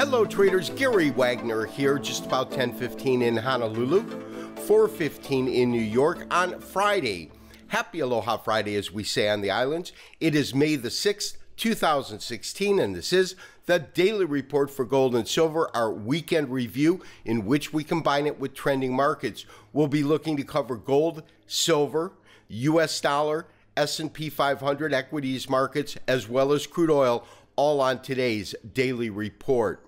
Hello traders, Gary Wagner here, just about 10:15 in Honolulu, 4:15 in New York on Friday. Happy Aloha Friday, as we say on the islands. It is May the 6th, 2016, and this is the Daily Report for Gold and Silver, our weekend review in which we combine it with trending markets. We'll be looking to cover gold, silver, US dollar, S&P 500 equities markets, as well as crude oil, all on today's Daily Report.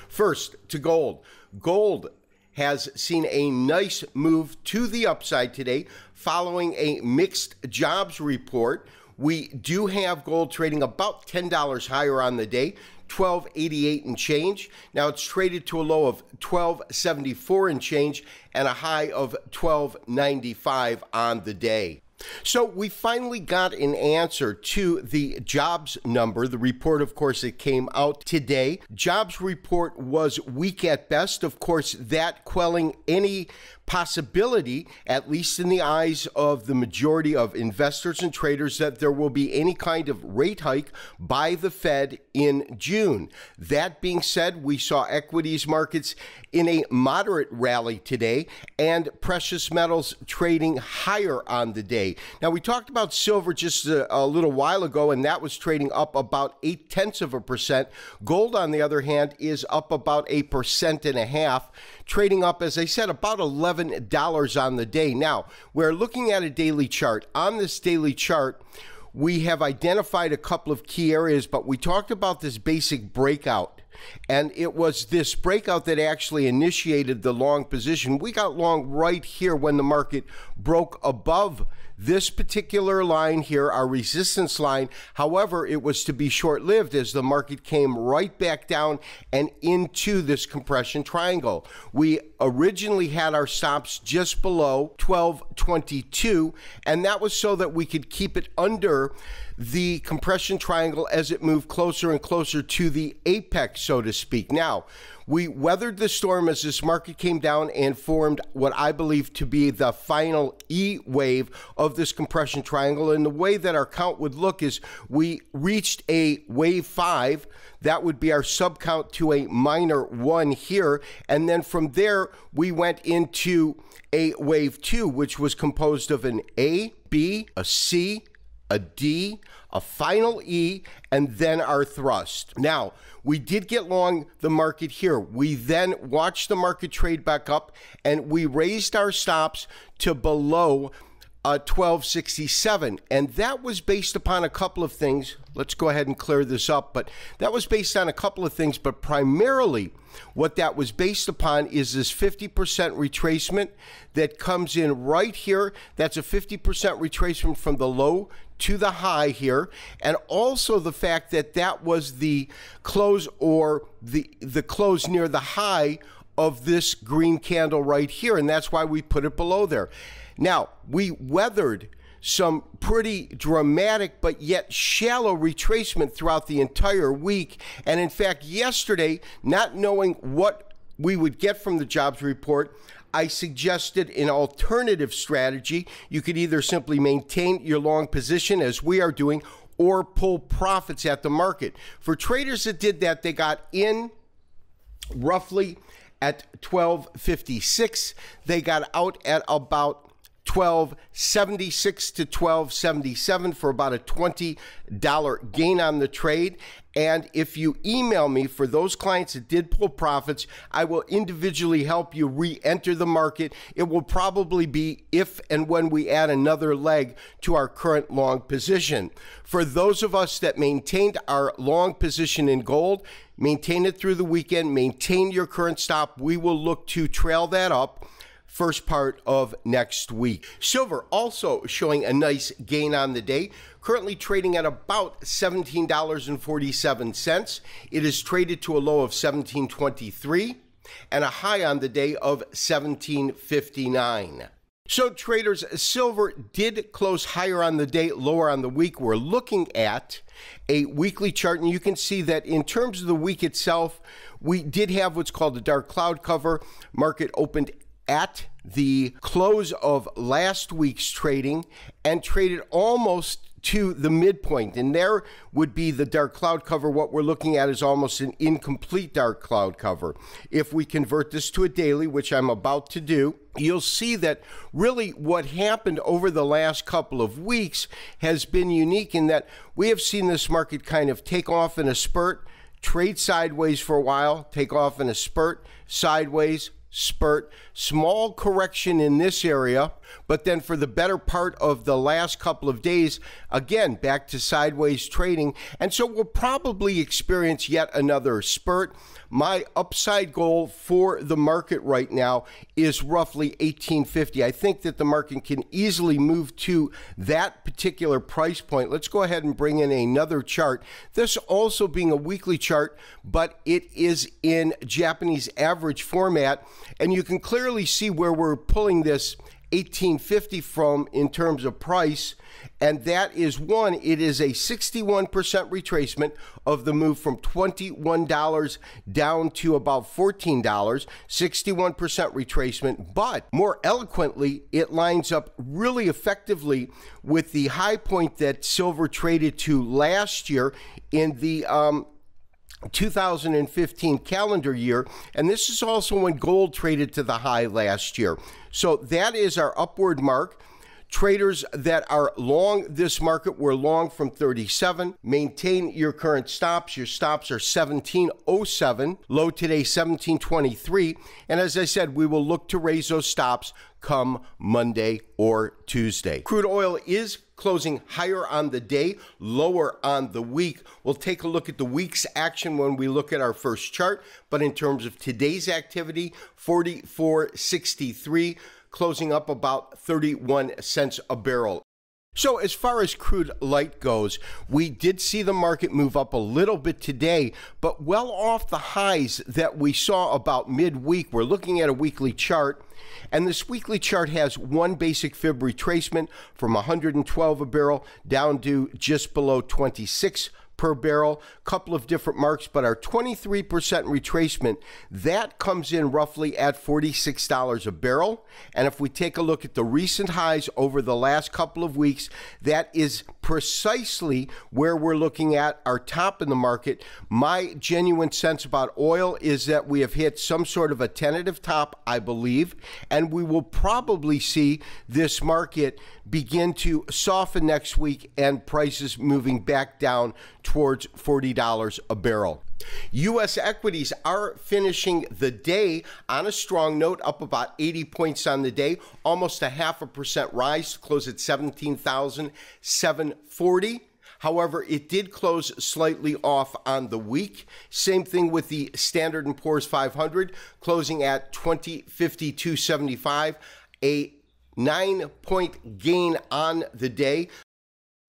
First, to gold. Gold has seen a nice move to the upside today following a mixed jobs report. We do have gold trading about $10 higher on the day, $12.88 and change. Now it's traded to a low of $12.74 and change and a high of $12.95 on the day. So we finally got an answer to the jobs number. The report, of course, it came out today. Jobs report was weak at best. Of course, that quelling any possibility, at least in the eyes of the majority of investors and traders, that there will be any kind of rate hike by the Fed in June. That being said, we saw equities markets in a moderate rally today and precious metals trading higher on the day. Now, we talked about silver just a little while ago, and that was trading up about 0.8%. Gold, on the other hand, is up about 1.5%, trading up, as I said, about $11 on the day. Now, we're looking at a daily chart. On this daily chart, we have identified a couple of key areas, but we talked about this basic breakout. And it was this breakout that actually initiated the long position. We got long right here when the market broke above this particular line here, our resistance line. However, it was to be short-lived as the market came right back down and into this compression triangle. We originally had our stops just below 1222, and that was so that we could keep it under the compression triangle as it moved closer and closer to the apex, so to speak. Now, we weathered the storm as this market came down and formed what I believe to be the final E wave of this compression triangle. And the way that our count would look is we reached a wave 5. That would be our subcount to a minor 1 here. And then from there, we went into a wave 2, which was composed of an A, B, a C, a D, a final E, and then our thrust. Now, we did get long the market here. We then watched the market trade back up, and we raised our stops to below 1267, and that was based upon a couple of things. Let's go ahead and clear this up, but that was based on a couple of things, but primarily what that was based upon is this 50% retracement that comes in right here. That's a 50% retracement from the low to the high here, and also the fact that that was the close or the close near the high of this green candle right here, and that's why we put it below there. Now, we weathered some pretty dramatic but yet shallow retracement throughout the entire week, and in fact, yesterday, not knowing what we would get from the jobs report, I suggested an alternative strategy. You could either simply maintain your long position, as we are doing, or pull profits at the market. For traders that did that, they got in roughly at 1256. They got out at about 1276 to 1277 for about a $20 gain on the trade. And if you email me for those clients that did pull profits, I will individually help you re-enter the market. It will probably be if and when we add another leg to our current long position. For those of us that maintained our long position in gold, maintain it through the weekend, maintain your current stop. We will look to trail that up first part of next week. Silver also showing a nice gain on the day, currently trading at about $17.47. It is traded to a low of $17.23 and a high on the day of $17.59. So traders, silver did close higher on the day, lower on the week. We're looking at a weekly chart, and you can see that in terms of the week itself, we did have what's called a dark cloud cover. Market opened at the close of last week's trading and traded almost to the midpoint, and there would be the dark cloud cover. What we're looking at is almost an incomplete dark cloud cover. If we convert this to a daily, which I'm about to do, you'll see that really what happened over the last couple of weeks has been unique in that we have seen this market kind of take off in a spurt, trade sideways for a while, take off in a spurt, sideways, spurt, small correction in this area, but then for the better part of the last couple of days, again, back to sideways trading. And so we'll probably experience yet another spurt. My upside goal for the market right now is roughly 1850. I think that the market can easily move to that particular price point. Let's go ahead and bring in another chart. This also being a weekly chart, but it is in Japanese average format. And you can clearly see where we're pulling this 1850 from in terms of price, and that is one, it is a 61% retracement of the move from $21 down to about $14, 61% retracement, but more eloquently, it lines up really effectively with the high point that silver traded to last year in the 2015 calendar year, and this is also when gold traded to the high last year. So that is our upward mark. Traders that are long this market were long from 37. Maintain your current stops. Your stops are 1707, low today 1723, and as I said, we will look to raise those stops come Monday or Tuesday. Crude oil is closing higher on the day, lower on the week. We'll take a look at the week's action when we look at our first chart, but in terms of today's activity, 44.63, closing up about 31 cents a barrel. So as far as crude light goes, we did see the market move up a little bit today, but well off the highs that we saw about midweek. We're looking at a weekly chart, and this weekly chart has one basic fib retracement from 112 a barrel down to just below 26 per barrel, couple of different marks, but our 23% retracement, that comes in roughly at $46 a barrel. And if we take a look at the recent highs over the last couple of weeks, that is precisely where we're looking at our top in the market. My genuine sense about oil is that we have hit some sort of a tentative top, I believe, and we will probably see this market begin to soften next week and prices moving back down towards $40 a barrel. U.S. equities are finishing the day on a strong note, up about 80 points on the day, almost a 0.5% rise to close at 17,740. However, it did close slightly off on the week. Same thing with the Standard & Poor's 500, closing at 2052.75, a 9-point gain on the day.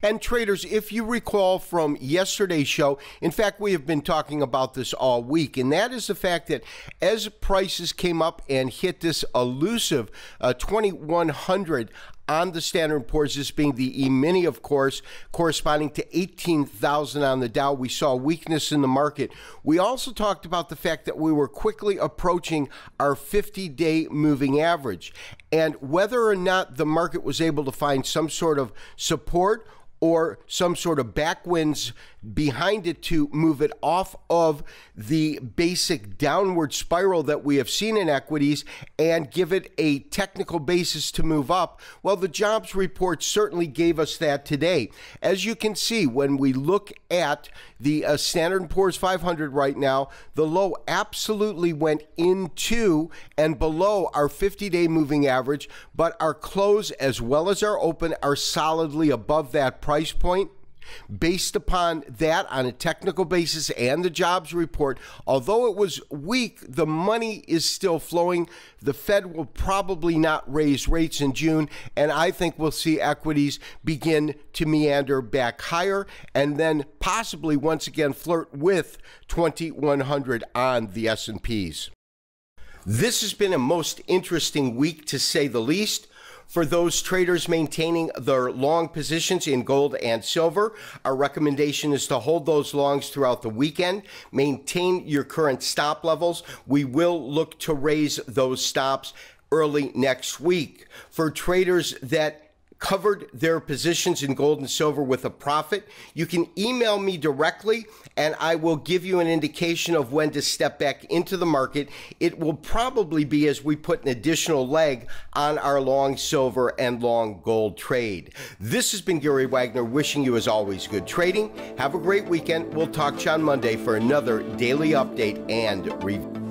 And traders, if you recall from yesterday's show, in fact, we have been talking about this all week, and that is the fact that as prices came up and hit this elusive 2100 on the Standard & Poor's, this being the E-mini, of course, corresponding to 18,000 on the Dow, we saw weakness in the market. We also talked about the fact that we were quickly approaching our 50-day moving average, and whether or not the market was able to find some sort of support or some sort of backwinds behind it to move it off of the basic downward spiral that we have seen in equities and give it a technical basis to move up. Well, the jobs report certainly gave us that today. As you can see, when we look at the Standard & Poor's 500 right now, the low absolutely went into and below our 50-day moving average, but our close as well as our open are solidly above that price point. Based upon that, on a technical basis and the jobs report, although it was weak, the money is still flowing. The Fed will probably not raise rates in June, and I think we'll see equities begin to meander back higher and then possibly once again flirt with 2100 on the S&Ps. This has been a most interesting week, to say the least. For those traders maintaining their long positions in gold and silver, our recommendation is to hold those longs throughout the weekend. Maintain your current stop levels. We will look to raise those stops early next week. For traders that covered their positions in gold and silver with a profit, you can email me directly and I will give you an indication of when to step back into the market. It will probably be as we put an additional leg on our long silver and long gold trade. This has been Gary Wagner wishing you, as always, good trading. Have a great weekend. We'll talk to you on Monday for another daily update and review.